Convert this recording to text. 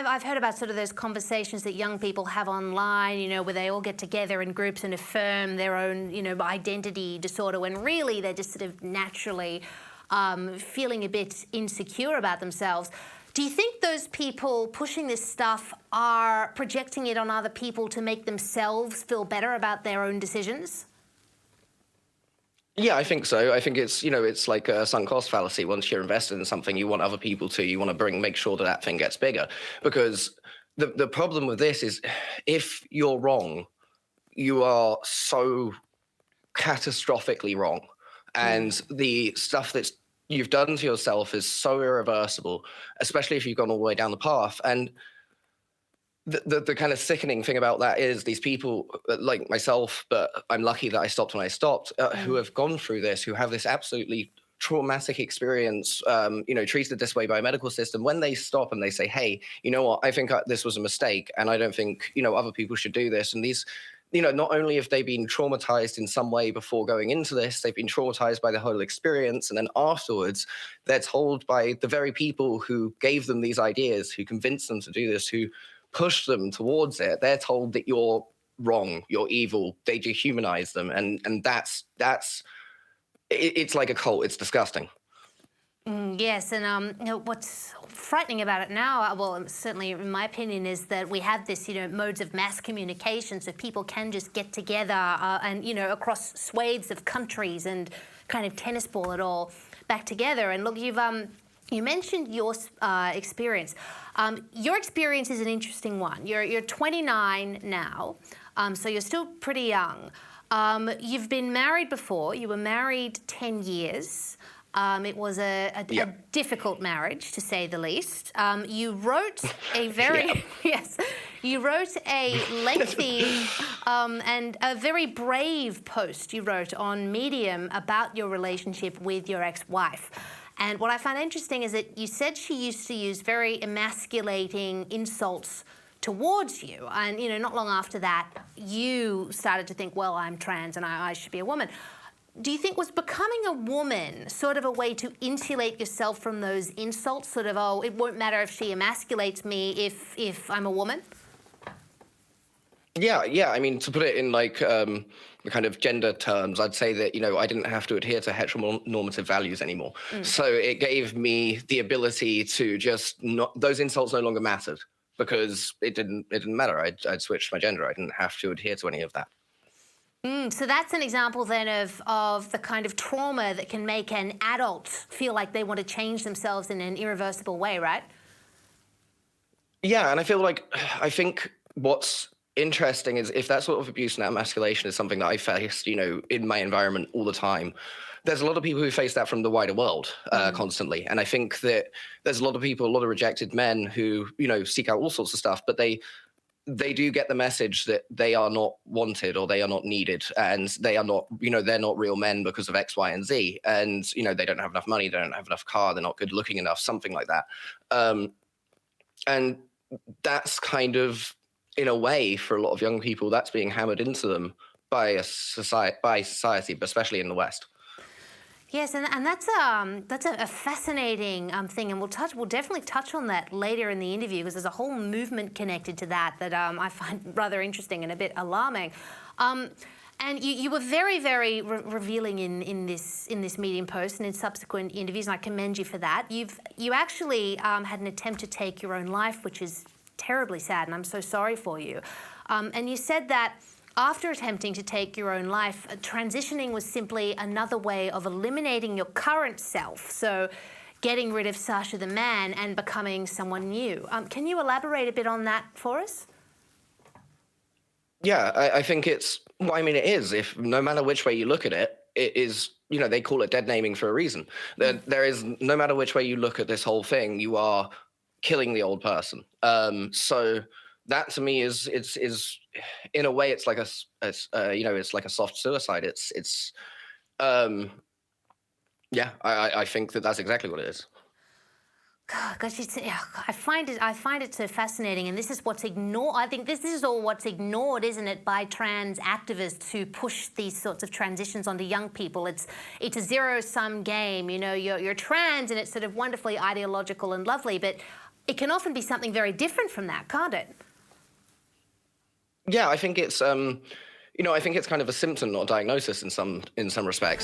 I've heard about sort of those conversations that young people have online, you know, where they all get together in groups and affirm their own, you know, identity disorder, when really they're just sort of naturally feeling a bit insecure about themselves. Do you think those people pushing this stuff are projecting it on other people to make themselves feel better about their own decisions? Yeah, I think so. I think it's, it's like a sunk cost fallacy. Once you're invested in something, you want other people to, you want to make sure that that thing gets bigger. Because the problem with this is if you're wrong, you are so catastrophically wrong. And the stuff that you've done to yourself is so irreversible, especially if you've gone all the way down the path. And the kind of sickening thing about that is these people like myself, but I'm lucky that I stopped when I stopped, who have gone through this, who have this absolutely traumatic experience, treated this way by a medical system. When they stop and they say, hey, you know what, I think this was a mistake and I don't think, other people should do this. And these, not only have they been traumatized in some way before going into this, they've been traumatized by the whole experience. And then afterwards, they're told by the very people who gave them these ideas, who convinced them to do this, who push them towards it, they're told that you're wrong, you're evil, they dehumanize them, and it's like a cult. It's disgusting. Yes, and what's frightening about it now, well, certainly in my opinion, is that we have this, modes of mass communication, so people can just get together and, across swathes of countries and kind of tennis ball it all back together. And look, you mentioned your experience. Your experience is an interesting one. You're 29 now, so you're still pretty young. You've been married before. You were married 10 years. It was a difficult marriage, to say the least. You wrote a very you wrote a lengthy and a very brave post you wrote on Medium about your relationship with your ex-wife. And what I found interesting is that you said she used to use very emasculating insults towards you. And, not long after that, you started to think, well, I'm trans and I should be a woman. Do you think was becoming a woman sort of a way to insulate yourself from those insults? Sort of, oh, it won't matter if she emasculates me if I'm a woman? Yeah. I mean, to put it in like the kind of gender terms, I'd say that, I didn't have to adhere to heteronormative values anymore. So it gave me the ability to just those insults no longer mattered because it didn't matter. I'd switched my gender. I didn't have to adhere to any of that. So that's an example then of the kind of trauma that can make an adult feel like they want to change themselves in an irreversible way, right? Yeah, and I think what's interesting is if that sort of abuse and emasculation is something that I faced, in my environment all the time, there's a lot of people who face that from the wider world constantly. And I think that there's a lot of people, a lot of rejected men who, seek out all sorts of stuff, but they do get the message that they are not wanted or they are not needed and they are not, they're not real men because of X, Y, and Z. And, they don't have enough money, they don't have enough car, they're not good looking enough, something like that. And that's kind of, in a way, for a lot of young people, that's being hammered into them by society, but especially in the West. Yes, and that's a fascinating thing, and we'll definitely touch on that later in the interview because there's a whole movement connected to that I find rather interesting and a bit alarming. And you were very, very revealing in this Medium post and in subsequent interviews, and I commend you for that. You actually had an attempt to take your own life, which is terribly sad, and I'm so sorry for you. And you said that after attempting to take your own life, transitioning was simply another way of eliminating your current self. So getting rid of Sascha the man and becoming someone new. Can you elaborate a bit on that for us? Yeah, I think it is. If no matter which way you look at it, it is, they call it dead naming for a reason. There is, no matter which way you look at this whole thing, you are killing the old person. So that to me is in a way it's like it's like a soft suicide. I think that's exactly what it is. Gosh, I find it so fascinating, and this is what's ignored. I think this is all what's ignored, isn't it, by trans activists who push these sorts of transitions onto young people. It's a zero-sum game. You're trans, and it's sort of wonderfully ideological and lovely, but it can often be something very different from that, can't it? Yeah, I think it's I think it's kind of a symptom, not a diagnosis in some respects.